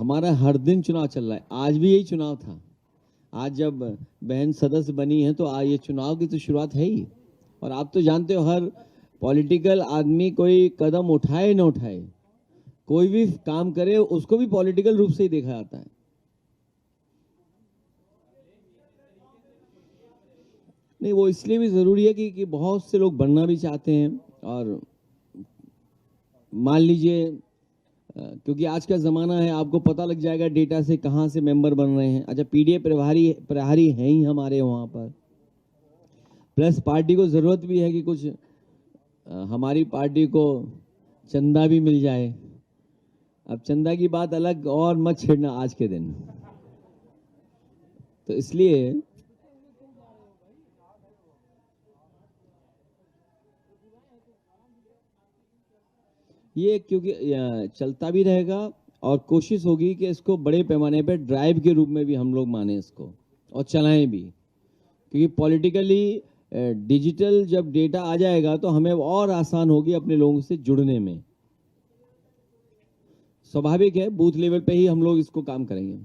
हमारा हर दिन चुनाव चल रहा है, आज भी यही चुनाव था। आज जब बहन सदस्य बनी है तो आज ये चुनाव की तो शुरुआत है ही। और आप तो जानते हो, हर पॉलिटिकल आदमी कोई कदम उठाए न उठाए, कोई भी काम करे उसको भी पॉलिटिकल रूप से ही देखा जाता है। नहीं, वो इसलिए भी जरूरी है कि बहुत से लोग बनना भी चाहते हैं। और मान लीजिए, क्योंकि आज का ज़माना है, आपको पता लग जाएगा डेटा से कहाँ से मेंबर बन रहे हैं। अच्छा, पीडीए प्रभारी प्रभारी हैं ही हमारे वहाँ पर, प्लस पार्टी को ज़रूरत भी है कि कुछ हमारी पार्टी को चंदा भी मिल जाए। अब चंदा की बात अलग, और मत छेड़ना आज के दिन। तो इसलिए ये, क्योंकि चलता भी रहेगा और कोशिश होगी कि इसको बड़े पैमाने पर ड्राइव के रूप में भी हम लोग माने इसको और चलाएं भी। क्योंकि पॉलिटिकली डिजिटल जब डेटा आ जाएगा तो हमें और आसान होगी अपने लोगों से जुड़ने में। स्वाभाविक है, बूथ लेवल पे ही हम लोग इसको काम करेंगे।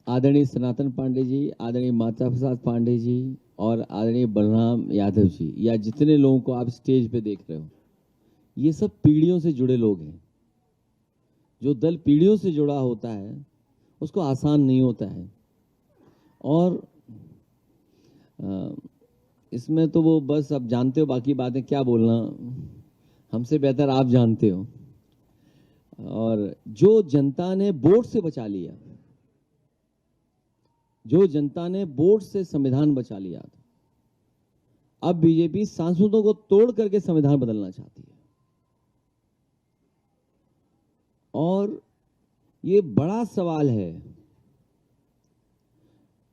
आदरणीय सनातन पांडे जी, आदरणीय माता प्रसाद पांडे जी और आदरणीय बलराम यादव जी, या जितने लोगों को आप स्टेज पे देख रहे हो, ये सब पीढ़ियों से जुड़े लोग हैं। जो दल पीढ़ियों से जुड़ा होता है उसको आसान नहीं होता है। और इसमें तो वो बस अब जानते हो, बाकी बातें क्या बोलना, हमसे बेहतर आप जानते हो। और जो जनता ने वोट से बचा लिया, जो जनता ने वोट से संविधान बचा लिया था, अब बीजेपी सांसदों को तोड़ करके संविधान बदलना चाहती है। और ये बड़ा सवाल है।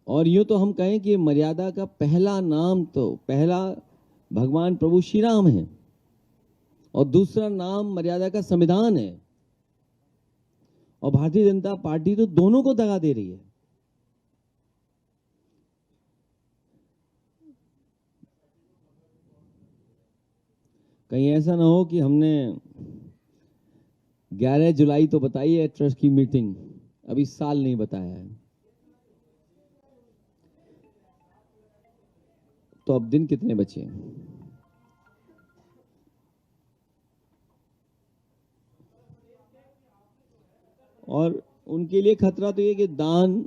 और यूं तो हम कहें कि मर्यादा का पहला नाम तो पहला भगवान प्रभु श्री राम है और दूसरा नाम मर्यादा का संविधान है। और भारतीय जनता पार्टी तो दोनों को दगा दे रही है। कहीं ऐसा ना हो कि हमने 11 जुलाई तो बताई है ट्रस्ट की मीटिंग, अभी साल नहीं बताया है। तो अब दिन कितने बचे हैं? और उनके लिए खतरा तो ये कि दान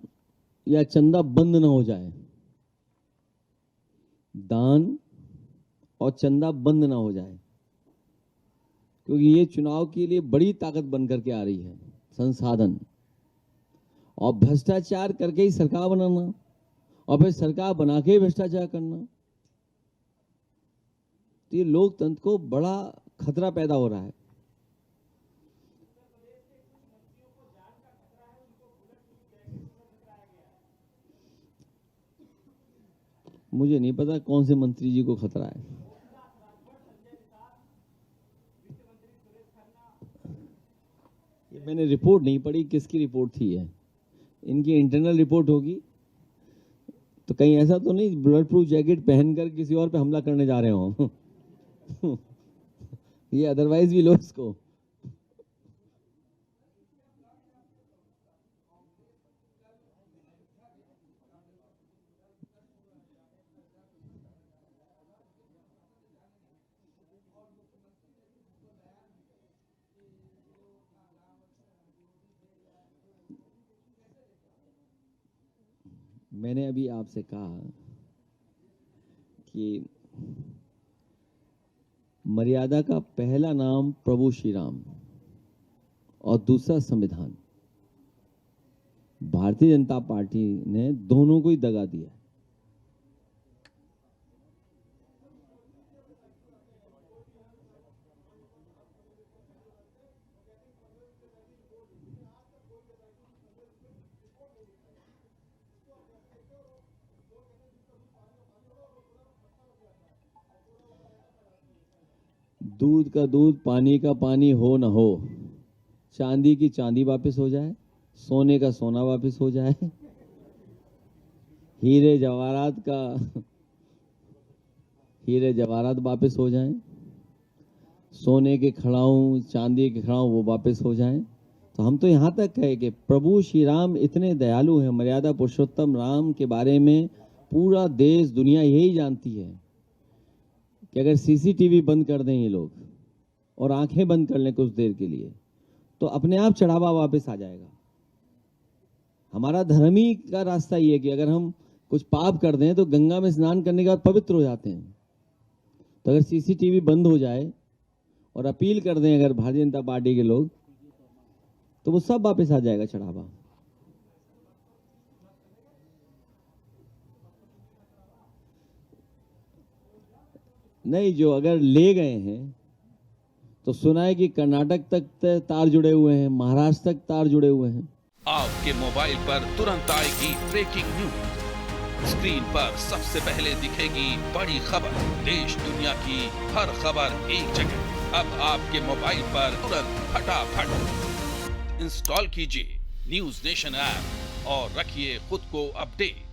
या चंदा बंद ना हो जाए, दान और चंदा बंद ना हो जाए, क्योंकि ये चुनाव के लिए बड़ी ताकत बनकर के आ रही है, संसाधन। और भ्रष्टाचार करके ही सरकार बनाना और फिर सरकार बना के ही भ्रष्टाचार करना, तो ये लोकतंत्र को बड़ा खतरा पैदा हो रहा है। मुझे नहीं पता कौन से मंत्री जी को खतरा है। ये मैंने रिपोर्ट नहीं पढ़ी, किसकी रिपोर्ट थी है, इनकी इंटरनल रिपोर्ट होगी। तो कहीं ऐसा तो नहीं ब्लड प्रूफ जैकेट पहनकर किसी और पे हमला करने जा रहे हो? ये अदरवाइज भी लोग इसको। मैंने अभी आपसे कहा कि मर्यादा का पहला नाम प्रभु श्री राम और दूसरा संविधान। भारतीय जनता पार्टी ने दोनों को ही दगा दिया। दूध का दूध, पानी का पानी हो न हो, चांदी की चांदी वापस हो जाए, सोने का सोना वापस हो जाए, हीरे जवाहरात का हीरे जवाहरात वापस हो जाएं, सोने के खड़ाऊं, चांदी के खड़ाऊं वो वापस हो जाएं। तो हम तो यहाँ तक कहे कि प्रभु श्री राम इतने दयालु हैं, मर्यादा पुरुषोत्तम राम के बारे में पूरा देश दुनिया यही जानती है कि अगर सीसीटीवी बंद कर दें ये लोग और आंखें बंद कर लें कुछ देर के लिए तो अपने आप चढ़ावा वापस आ जाएगा। हमारा धर्म ही का रास्ता ये है कि अगर हम कुछ पाप कर दें तो गंगा में स्नान करने के बाद पवित्र हो जाते हैं। तो अगर सीसीटीवी बंद हो जाए और अपील कर दें अगर भारतीय जनता पार्टी के लोग तो वो सब वापस आ जाएगा चढ़ावा। नहीं, जो अगर ले गए हैं तो सुना है कि कर्नाटक तक तार जुड़े हुए हैं, महाराष्ट्र तक तार जुड़े हुए हैं। आपके मोबाइल पर तुरंत आएगी ब्रेकिंग न्यूज। स्क्रीन पर सबसे पहले दिखेगी बड़ी खबर। देश दुनिया की हर खबर एक जगह। अब आपके मोबाइल पर तुरंत फटाफट इंस्टॉल कीजिए न्यूज नेशन ऐप और रखिए खुद को अपडेट।